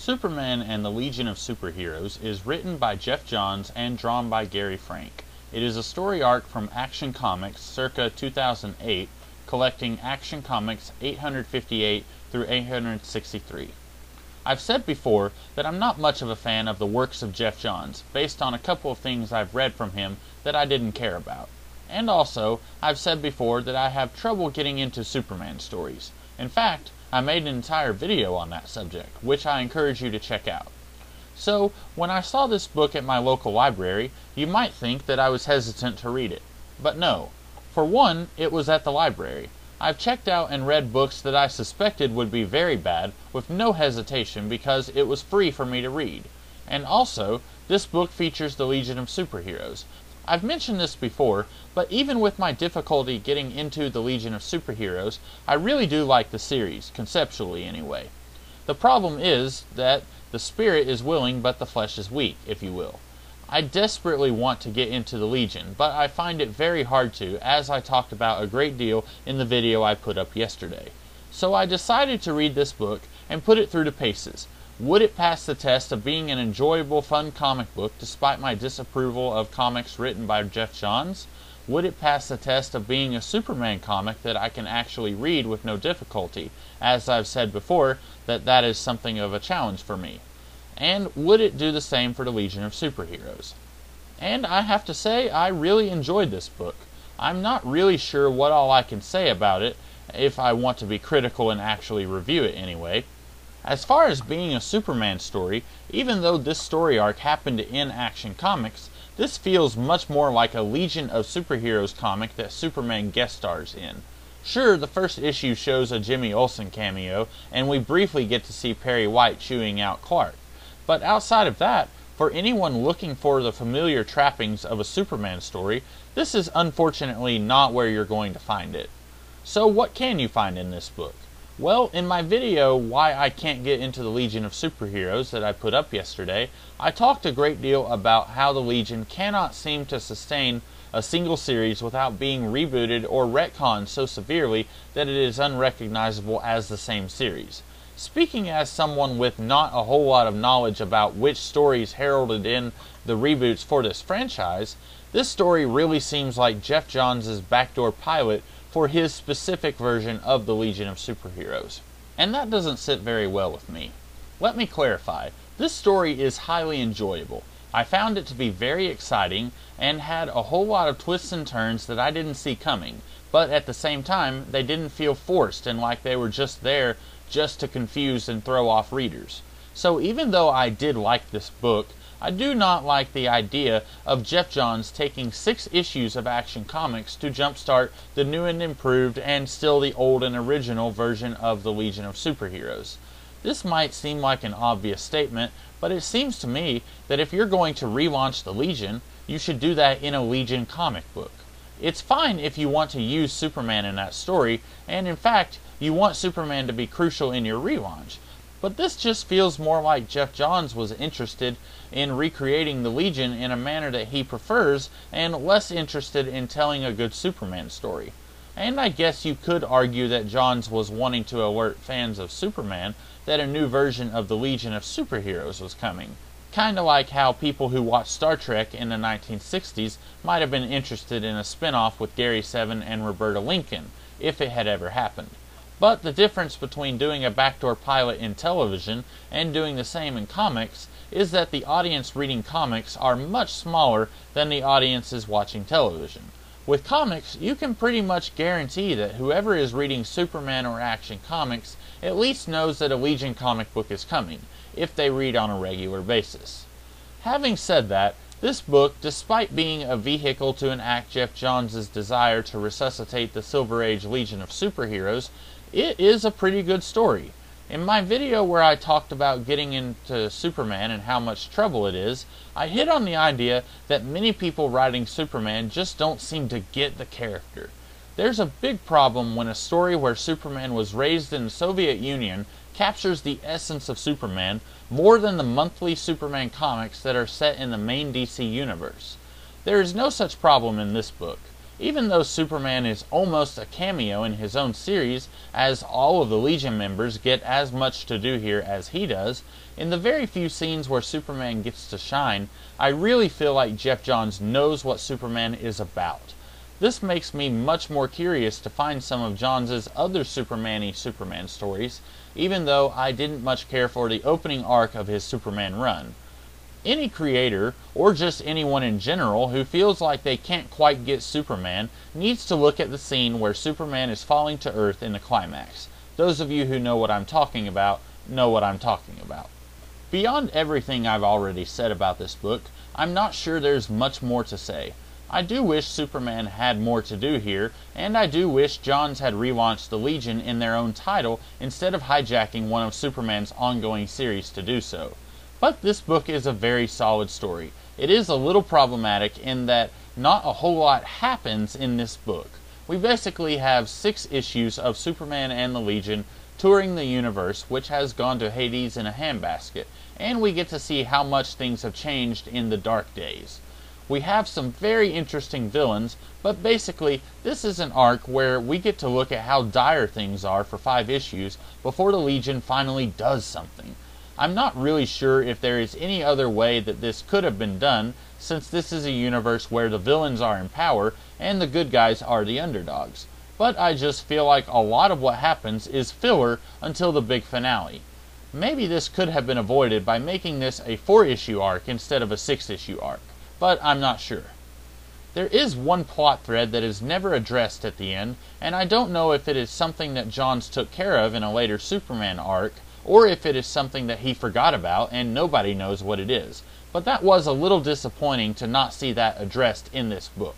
Superman and the Legion of Superheroes is written by Geoff Johns and drawn by Gary Frank. It is a story arc from Action Comics circa 2008, collecting Action Comics 858 through 863. I've said before that I'm not much of a fan of the works of Geoff Johns, based on a couple of things I've read from him that I didn't care about. And also, I've said before that I have trouble getting into Superman stories. In fact, I made an entire video on that subject, which I encourage you to check out. So, when I saw this book at my local library, you might think that I was hesitant to read it. But no. For one, it was at the library. I've checked out and read books that I suspected would be very bad with no hesitation because it was free for me to read. And also, this book features the Legion of Superheroes. I've mentioned this before, but even with my difficulty getting into the Legion of Superheroes, I really do like the series, conceptually anyway. The problem is that the spirit is willing but the flesh is weak, if you will. I desperately want to get into the Legion, but I find it very hard to, as I talked about a great deal in the video I put up yesterday. So I decided to read this book and put it through the paces. Would it pass the test of being an enjoyable, fun comic book despite my disapproval of comics written by Geoff Johns? Would it pass the test of being a Superman comic that I can actually read with no difficulty, as I've said before that is something of a challenge for me? And would it do the same for the Legion of Superheroes? And I have to say, I really enjoyed this book. I'm not really sure what all I can say about it, if I want to be critical and actually review it anyway. As far as being a Superman story, even though this story arc happened in Action Comics, this feels much more like a Legion of Superheroes comic that Superman guest stars in. Sure, the first issue shows a Jimmy Olsen cameo, and we briefly get to see Perry White chewing out Clark. But outside of that, for anyone looking for the familiar trappings of a Superman story, this is unfortunately not where you're going to find it. So what can you find in this book? Well, in my video, Why I Can't Get Into the Legion of Superheroes, that I put up yesterday, I talked a great deal about how the Legion cannot seem to sustain a single series without being rebooted or retconned so severely that it is unrecognizable as the same series. Speaking as someone with not a whole lot of knowledge about which stories heralded in the reboots for this franchise, this story really seems like Geoff Johns' backdoor pilot for his specific version of the Legion of Superheroes. And that doesn't sit very well with me. Let me clarify. This story is highly enjoyable. I found it to be very exciting and had a whole lot of twists and turns that I didn't see coming, but at the same time, they didn't feel forced and like they were just there just to confuse and throw off readers. So even though I did like this book, I do not like the idea of Geoff Johns taking 6 issues of Action Comics to jumpstart the new and improved and still the old and original version of the Legion of Superheroes. This might seem like an obvious statement, but it seems to me that if you're going to relaunch the Legion, you should do that in a Legion comic book. It's fine if you want to use Superman in that story, and in fact, you want Superman to be crucial in your relaunch. But this just feels more like Geoff Johns was interested in recreating the Legion in a manner that he prefers and less interested in telling a good Superman story. And I guess you could argue that Johns was wanting to alert fans of Superman that a new version of the Legion of Superheroes was coming. Kinda like how people who watched Star Trek in the 1960s might have been interested in a spin-off with Gary Seven and Roberta Lincoln, if it had ever happened. But the difference between doing a backdoor pilot in television and doing the same in comics is that the audience reading comics are much smaller than the audiences watching television. With comics, you can pretty much guarantee that whoever is reading Superman or Action Comics at least knows that a Legion comic book is coming, if they read on a regular basis. Having said that, this book, despite being a vehicle to enact Geoff Johns' desire to resuscitate the Silver Age Legion of Superheroes, it is a pretty good story. In my video where I talked about getting into Superman and how much trouble it is, I hit on the idea that many people writing Superman just don't seem to get the character. There's a big problem when a story where Superman was raised in the Soviet Union captures the essence of Superman more than the monthly Superman comics that are set in the main DC universe. There is no such problem in this book. Even though Superman is almost a cameo in his own series, as all of the Legion members get as much to do here as he does, in the very few scenes where Superman gets to shine, I really feel like Geoff Johns knows what Superman is about. This makes me much more curious to find some of Johns' other Superman-y Superman stories, even though I didn't much care for the opening arc of his Superman run. Any creator, or just anyone in general who feels like they can't quite get Superman, needs to look at the scene where Superman is falling to Earth in the climax. Those of you who know what I'm talking about, know what I'm talking about. Beyond everything I've already said about this book, I'm not sure there's much more to say. I do wish Superman had more to do here, and I do wish Johns had relaunched the Legion in their own title instead of hijacking one of Superman's ongoing series to do so. But this book is a very solid story. It is a little problematic in that not a whole lot happens in this book. We basically have 6 issues of Superman and the Legion touring the universe, which has gone to Hades in a handbasket, and we get to see how much things have changed in the dark days. We have some very interesting villains, but basically this is an arc where we get to look at how dire things are for 5 issues before the Legion finally does something. I'm not really sure if there is any other way that this could have been done, since this is a universe where the villains are in power and the good guys are the underdogs. But I just feel like a lot of what happens is filler until the big finale. Maybe this could have been avoided by making this a 4-issue arc instead of a 6-issue arc, but I'm not sure. There is one plot thread that is never addressed at the end, and I don't know if it is something that Johns took care of in a later Superman arc, or if it is something that he forgot about and nobody knows what it is. But that was a little disappointing to not see that addressed in this book.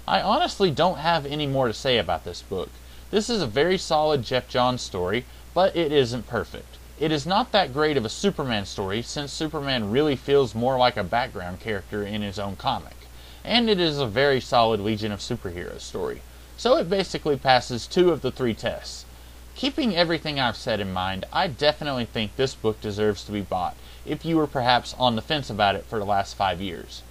I honestly don't have any more to say about this book. This is a very solid Geoff Johns story, but it isn't perfect. It is not that great of a Superman story, since Superman really feels more like a background character in his own comic. And it is a very solid Legion of Superheroes story. So it basically passes 2 of the 3 tests. Keeping everything I've said in mind, I definitely think this book deserves to be bought, if you were perhaps on the fence about it for the last 5 years.